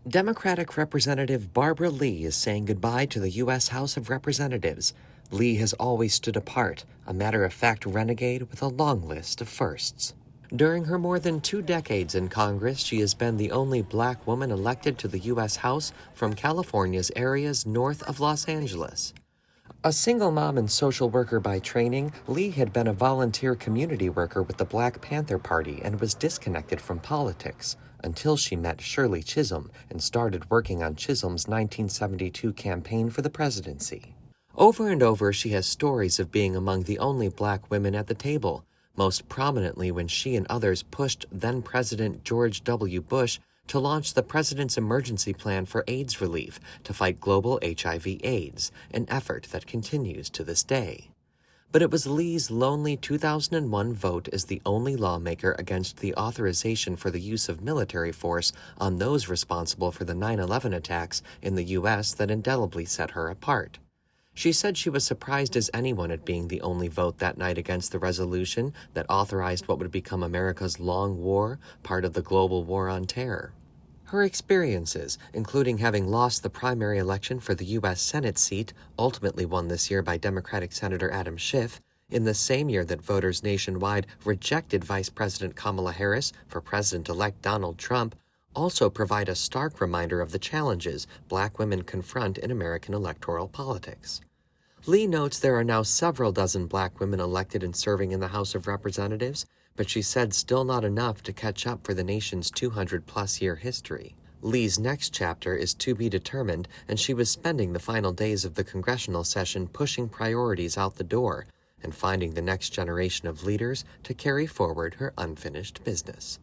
Democratic Representative Barbara Lee is saying goodbye to the U.S. House of Representatives. Lee has always stood apart, a matter-of-fact renegade with a long list of firsts. During her more than 2 decades in Congress, she has been the only black woman elected to the U.S. House from California's areas north of Los Angeles. A single mom and social worker by training, Lee had been a volunteer community worker with the Black Panther Party and was disconnected from politics until she met Shirley Chisholm and started working on Chisholm's 1972 campaign for the presidency. Over and over, she has stories of being among the only black women at the table, most prominently when she and others pushed then-President George W. Bush to launch the President's Emergency Plan for AIDS Relief to fight global HIV/AIDS, an effort that continues to this day. But it was Lee's lonely 2001 vote as the only lawmaker against the authorization for the use of military force on those responsible for the 9/11 attacks in the U.S. that indelibly set her apart. She said she was surprised as anyone at being the only vote that night against the resolution that authorized what would become America's long war, part of the global war on terror. Her experiences, including having lost the primary election for the U.S. Senate seat, ultimately won this year by Democratic Senator Adam Schiff, in the same year that voters nationwide rejected Vice President Kamala Harris for President-elect Donald Trump, also provide a stark reminder of the challenges black women confront in American electoral politics. Lee notes there are now several dozen black women elected and serving in the House of Representatives, but she said still not enough to catch up for the nation's 200-plus-year history. Lee's next chapter is to be determined, and she was spending the final days of the congressional session pushing priorities out the door and finding the next generation of leaders to carry forward her unfinished business.